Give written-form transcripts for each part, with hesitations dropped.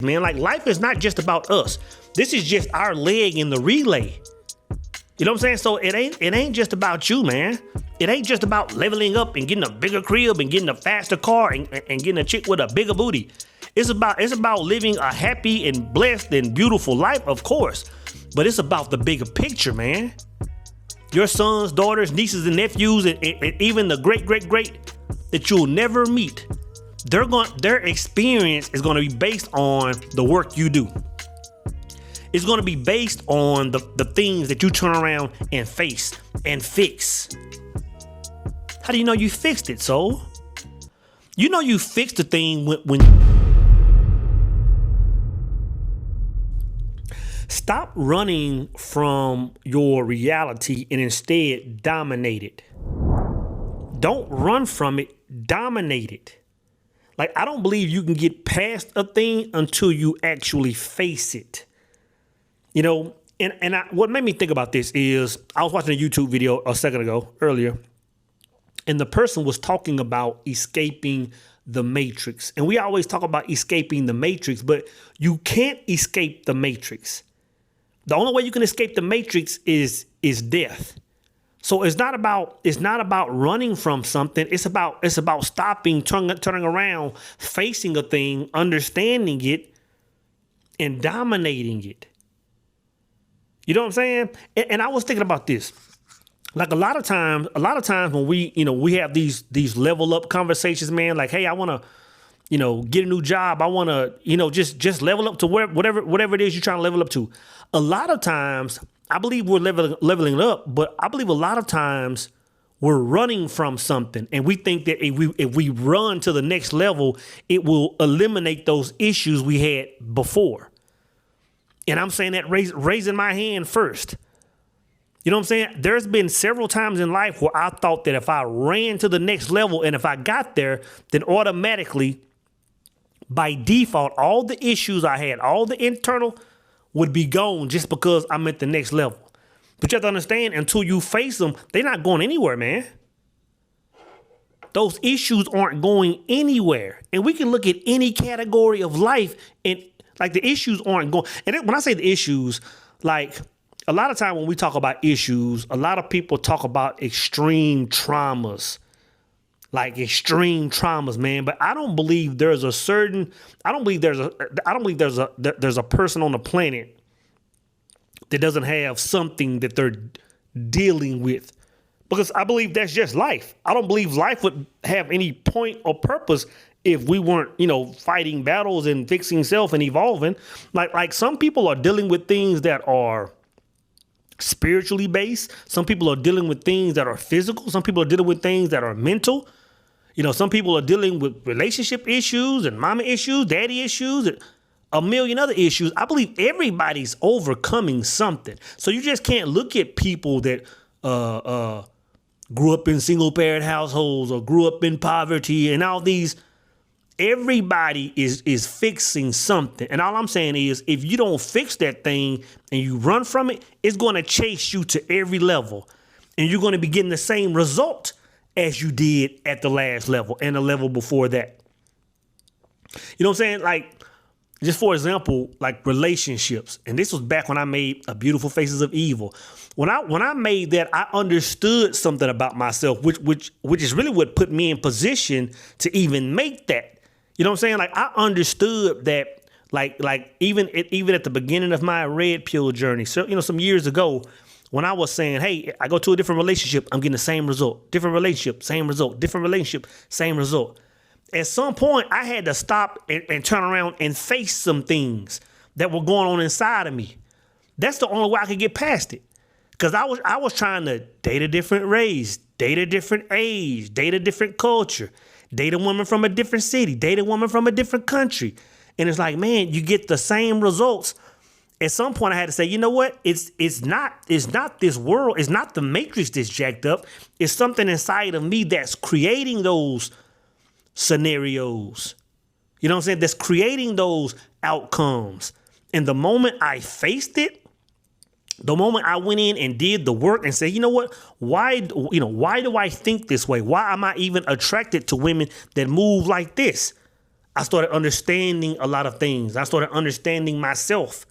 man. Like, life is not just about us. This is just our leg in the relay. You know what I'm saying? So it ain't just about you, man. It ain't just about leveling up and getting a bigger crib and getting a faster car and getting a chick with a bigger booty. It's about living a happy and blessed and beautiful life, of course. But it's about the bigger picture, man. Your sons, daughters, nieces, and nephews, and even the great that you'll never meet. Their experience is going to be based on the work you do. It's going to be based on the things that you turn around and face and fix. How do you know you fixed it, soul? You know you fixed the thing when stop running from your reality and instead dominate it. Don't run from it, dominate it. Like, I don't believe you can get past a thing until you actually face it. You know, and what made me think about this is I was watching a YouTube video a second ago, earlier, and the person was talking about escaping the matrix. And we always talk about escaping the matrix, but you can't escape the matrix. The only way you can escape the matrix is death. So it's not about running from something. It's about stopping, turning around, facing a thing, understanding it, and dominating it. You know what I'm saying? And I was thinking about this. Like, a lot of times when we have these level up conversations, man, like, hey, I want to, get a new job. I want to, just level up to whatever it is you're trying to level up to. A lot of times, I believe we're leveling up, but I believe a lot of times we're running from something. And we think that if we run to the next level, it will eliminate those issues we had before. And I'm saying that raising my hand first. You know what I'm saying? There's been several times in life where I thought that if I ran to the next level and if I got there, then automatically, by default, all the issues I had, all the internal would be gone just because I'm at the next level. But you have to understand, until you face them, they're not going anywhere, man. Those issues aren't going anywhere. And we can look at any category of life and like the issues aren't going. And when I say the issues, like a lot of time when we talk about issues, a lot of people talk about extreme traumas, man. But I don't believe there's a person on the planet that doesn't have something that they're dealing with, because I believe that's just life. I don't believe life would have any point or purpose if we weren't, fighting battles and fixing self and evolving. Like some people are dealing with things that are spiritually based. Some people are dealing with things that are physical. Some people are dealing with things that are mental. Some people are dealing with relationship issues and mama issues, daddy issues, and a million other issues. I believe everybody's overcoming something. So you just can't look at people that grew up in single parent households or grew up in poverty and all these. Everybody is fixing something. And all I'm saying is, if you don't fix that thing and you run from it, it's going to chase you to every level. And you're going to be getting the same result as you did at the last level and the level before that. You know what I'm saying? Like, just for example, like relationships. And this was back when I made A Beautiful Faces of Evil. When I made that, I understood something about myself, which is really what put me in position to even make that. You know what I'm saying? Like, I understood that, like even at the beginning of my red pill journey. So, some years ago, when I was saying, hey, I go to a different relationship, I'm getting the same result. Different relationship, same result. Different relationship, same result. At some point, I had to stop and turn around and face some things that were going on inside of me. That's the only way I could get past it. Because I was trying to date a different race, date a different age, date a different culture, date a woman from a different city, date a woman from a different country. And it's like, man, you get the same results. At some point I had to say, you know what? It's not this world. It's not the matrix that's jacked up. It's something inside of me that's creating those scenarios. You know what I'm saying? That's creating those outcomes. And the moment I faced it, the moment I went in and did the work and said, you know what, why do I think this way? Why am I even attracted to women that move like this? I started understanding a lot of things. I started understanding myself.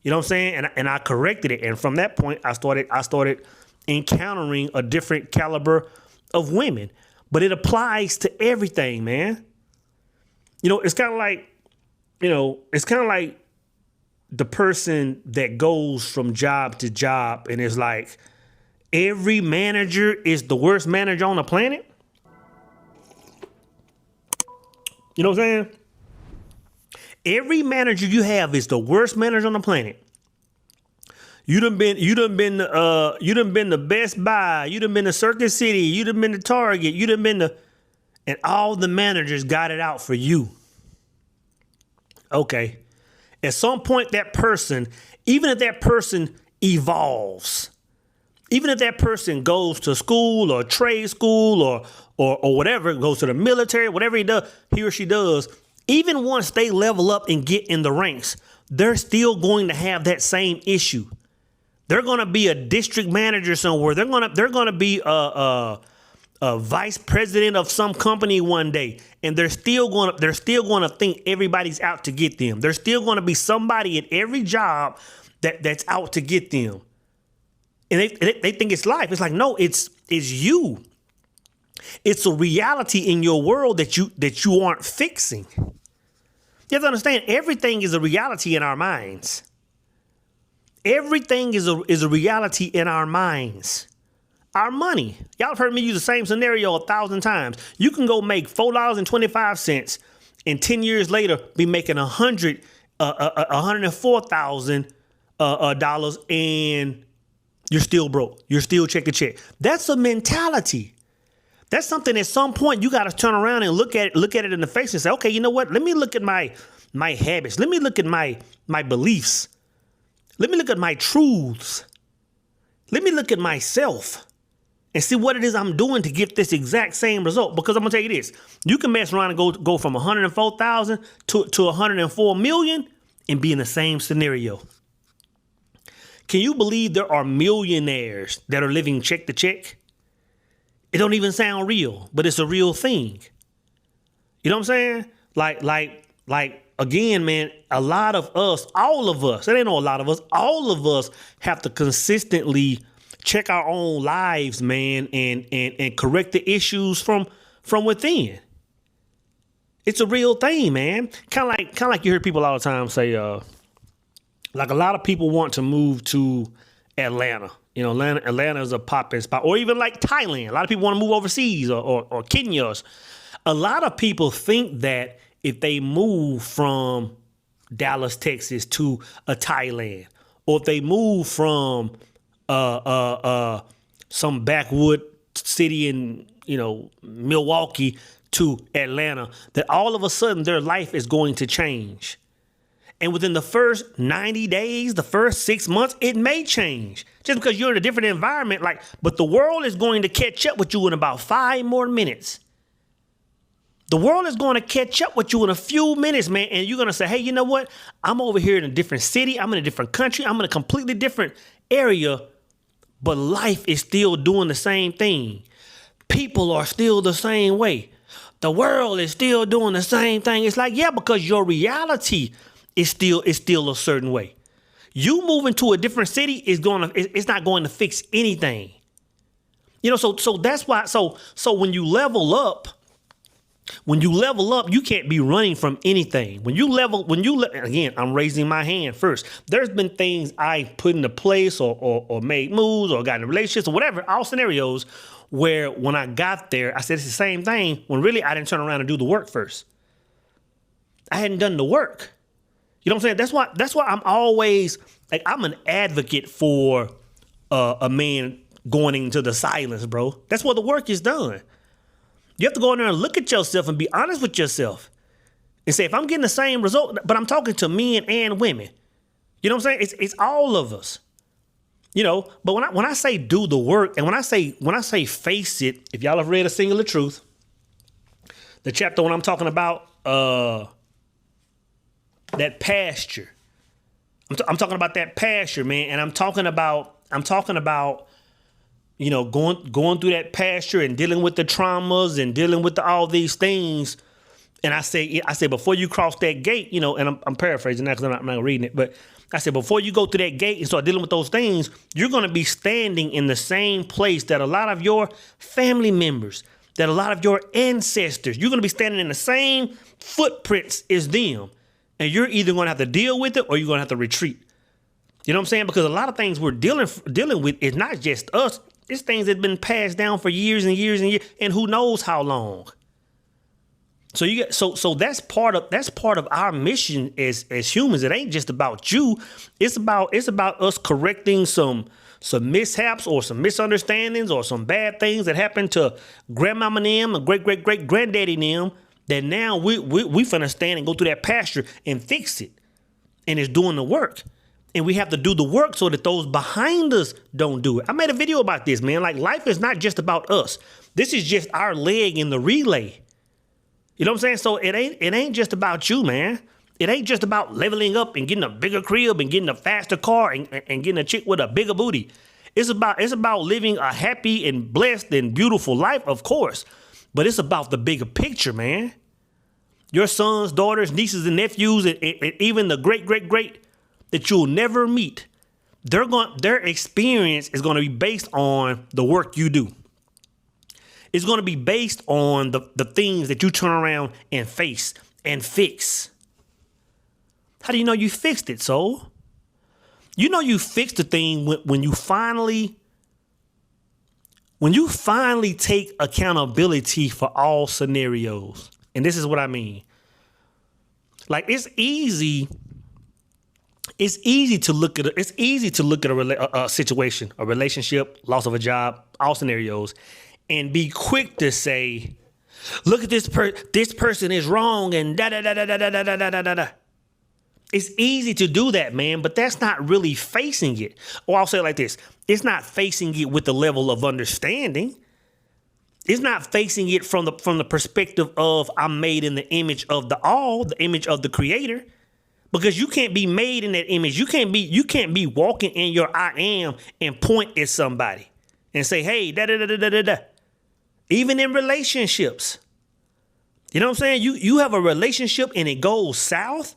You know what I'm saying? And I corrected it. And from that point, I started encountering a different caliber of women. But it applies to everything, man. It's kind of like the person that goes from job to job and is like, every manager is the worst manager on the planet. You know what I'm saying? Every manager you have is the worst manager on the planet. You done been the Best Buy. You done been to Circuit City. You done been to Target. You done been to, and all the managers got it out for you. Okay. At some point, that person, even if that person evolves, even if that person goes to school or trade school or whatever, goes to the military, whatever he or she does, even once they level up and get in the ranks, they're still going to have that same issue. They're going to be a district manager somewhere. They're going to be a vice president of some company one day, and they're still going to think everybody's out to get them. There's still going to be somebody at every job that's out to get them. And they think it's life. It's like, no, it's you. It's a reality in your world that you aren't fixing. You have to understand, everything is a reality in our minds. Everything is a reality in our minds. Our money. Y'all have heard me use the same scenario 1,000 times. You can go make $4.25 and 10 years later be making $104,000 and you're still broke. You're still check to check. That's a mentality. That's something at some point you got to turn around and look at it in the face and say, okay, you know what? Let me look at my habits. Let me look at my beliefs. Let me look at my truths. Let me look at myself and see what it is I'm doing to get this exact same result. Because I'm going to tell you this. You can mess around and go from 104,000 to 104 million and be in the same scenario. Can you believe there are millionaires that are living check to check? It don't even sound real, but it's a real thing. You know what I'm saying? Like again, man, a lot of us, all of us, it ain't no a lot of us, all of us have to consistently check our own lives, man, and correct the issues from within. It's a real thing, man. Kind of like you hear people all the time say, like a lot of people want to move to Atlanta. You know, Atlanta is a popping spot, or even like Thailand. A lot of people want to move overseas or Kenya. A lot of people think that if they move from Dallas, Texas to a Thailand, or if they move from some backwood city in, Milwaukee to Atlanta, that all of a sudden their life is going to change. And within the first 90 days, the first 6 months, it may change. Just because you're in a different environment, but the world is going to catch up with you in about 5 more minutes. The world is going to catch up with you in a few minutes, man. And you're going to say, hey, you know what? I'm over here in a different city. I'm in a different country. I'm in a completely different area. But life is still doing the same thing. People are still the same way. The world is still doing the same thing. It's like, yeah, because your reality is still a certain way. You moving to a different city it's not going to fix anything. So that's why. So when you level up, you can't be running from anything. Again, I'm raising my hand first. There's been things I put into place or made moves or got in relationships or whatever, all scenarios where when I got there, I said it's the same thing when really I didn't turn around and do the work first. I hadn't done the work. You know what I'm saying? That's why I'm always like, I'm an advocate for a man going into the silence, bro. That's where the work is done. You have to go in there and look at yourself and be honest with yourself and say, if I'm getting the same result, but I'm talking to men and women, you know what I'm saying? It's all of us, but when I say do the work and when I say face it, if y'all have read A Singular Truth, the chapter when I'm talking about, that pasture, I'm talking about that pasture, man. And I'm talking about, going through that pasture and dealing with the traumas and dealing with all these things And I said, before you cross that gate, you know, and I'm paraphrasing that because I'm not reading it, but I said, before you go through that gate and start dealing with those things, you're going to be standing in the same place that a lot of your family members, that a lot of your ancestors, you're going to be standing in the same footprints as them. And you're either going to have to deal with it or you're going to have to retreat. You know what I'm saying? Because a lot of things we're dealing with is not just us. It's things that have been passed down for years and years and years, and who knows how long. So so that's part of our mission as humans. It ain't just about you. It's about us correcting some mishaps or some misunderstandings or some bad things that happened to grandmama and them and great granddaddy and them, that now we finna stand and go through that pasture and fix it. And it's doing the work. And we have to do the work so that those behind us don't do it. I made a video about this, man. Like, life is not just about us. This is just our leg in the relay. You know what I'm saying? So it ain't just about you, man. It ain't just about leveling up and getting a bigger crib and getting a faster car and getting a chick with a bigger booty. It's about living a happy and blessed and beautiful life, of course. But it's about the bigger picture, man. Your sons, daughters, nieces, and nephews, and even the great that you'll never meet, their experience is going to be based on the work you do. It's going to be based on the things that you turn around and face and fix. How do you know you fixed it, soul? You know you fixed the thing when you finally take accountability for all scenarios. And this is what I mean. Like, it's easy to look at a situation, a relationship, loss of a job, all scenarios, and be quick to say, look at this person is wrong and da da da da da da da da da da. It's easy to do that, man, but that's not really facing it. Or I'll say it like this: it's not facing it with the level of understanding. It's not facing it from the perspective of, I'm made in the image of the image of the Creator. Because you can't be made in that image. You can't be walking in your I am and point at somebody and say, hey, da da da da da da. Even in relationships. You know what I'm saying? You have a relationship and it goes south.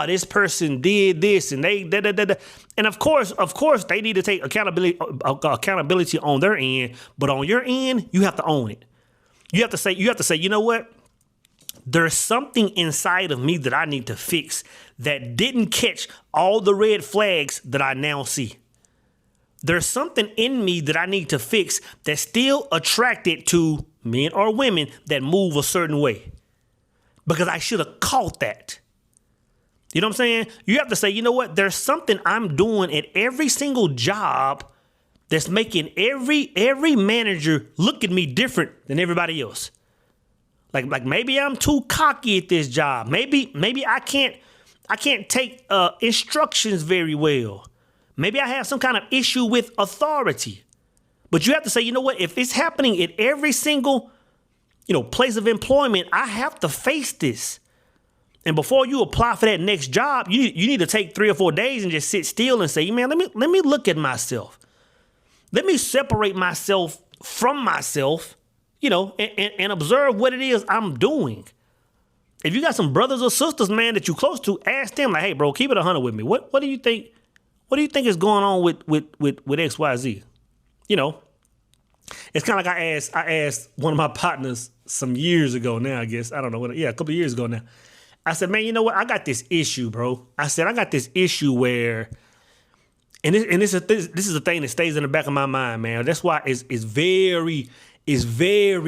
This person did this and they da da da da. And of course they need to take accountability on their end, but on your end, you have to own it. You have to say, you know what? There's something inside of me that I need to fix that didn't catch all the red flags that I now see. There's something in me that I need to fix that's still attracted to men or women that move a certain way. Because I should have caught that. You know what I'm saying? You have to say, you know what? There's something I'm doing at every single job that's making every manager look at me different than everybody else. Like maybe I'm too cocky at this job. Maybe I can't take instructions very well. Maybe I have some kind of issue with authority. But you have to say, you know what? If it's happening at every single, place of employment, I have to face this. And before you apply for that next job, you need to take 3 or 4 days and just sit still and say, man, let me look at myself. Let me separate myself from myself, and observe what it is I'm doing. If you got some brothers or sisters, man, that you close to, ask them, like, hey, bro, keep it 100 with me. What do you think? What do you think is going on with XYZ? It's kind of like I asked one of my partners some years ago now, I guess. I don't know a couple of years ago now. I said, man, you know what? I got this issue, bro. I said, I got this issue where, and this is a thing that stays in the back of my mind, man. That's why it's very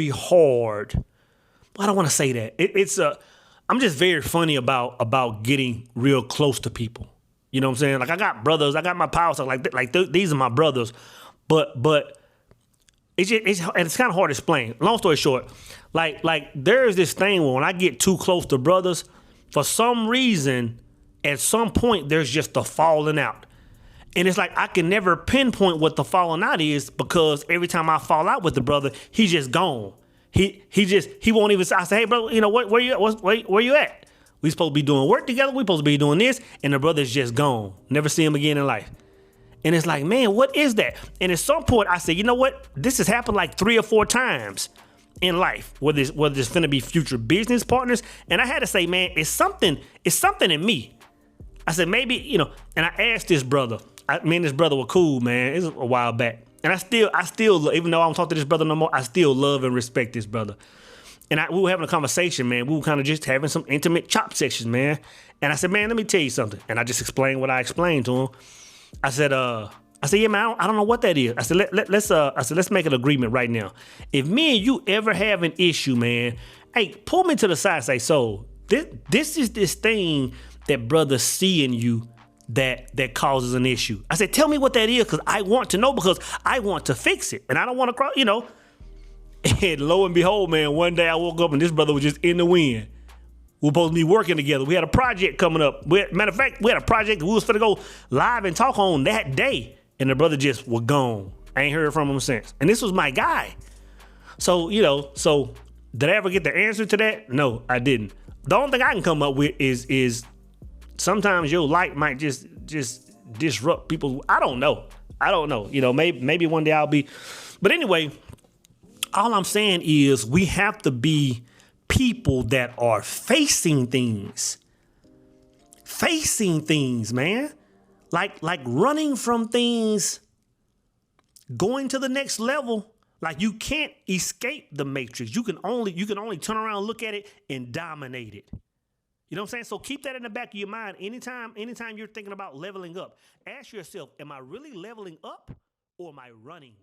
hard. I don't want to say that. I'm just very funny about getting real close to people. You know what I'm saying? Like, I got brothers, I got my pals, these are my brothers, but it's kind of hard to explain. Long story short, like there's this thing where when I get too close to brothers, for some reason, at some point there's just a falling out. And it's like I can never pinpoint what the falling out is, because every time I fall out with the brother, he's just gone. He won't even say. I say, hey, bro, where you at? Where you at? We supposed to be doing work together. We supposed to be doing this, and the brother's just gone. Never see him again in life. And it's like, man, what is that? And at some point, I say, you know what? This has happened like 3 or 4 times. in life, whether it's finna be future business partners. And I had to say, man, it's something in me. I said, maybe, and I asked this brother. Me and this brother were cool, man. It was a while back. And I still, even though I don't talk to this brother no more, I still love and respect this brother. And we were having a conversation, man. We were kind of just having some intimate chop sessions, man. And I said, man, let me tell you something. And I just explained what I explained to him. I said, yeah, man, I don't know what that is. I said, let's make an agreement right now. If me and you ever have an issue, man, hey, pull me to the side and say, so this is this thing that brother see in you that causes an issue. I said, tell me what that is, because I want to know, because I want to fix it. And I don't want to cross, And lo and behold, man, one day I woke up and this brother was just in the wind. We were supposed to be working together. We had a project coming up. Matter of fact, we had a project that we was finna go live and talk on that day. And the brother just was gone. I ain't heard from him since. And this was my guy. So, did I ever get the answer to that? No, I didn't. The only thing I can come up with is sometimes your light might just disrupt people. I don't know. Maybe one day I'll be. But anyway, all I'm saying is we have to be people that are facing things. Facing things, man. Like running from things, going to the next level. Like you can't escape the matrix. You can only turn around, look at it, and dominate it. You know what I'm saying? So keep that in the back of your mind. Anytime you're thinking about leveling up, ask yourself, am I really leveling up or am I running?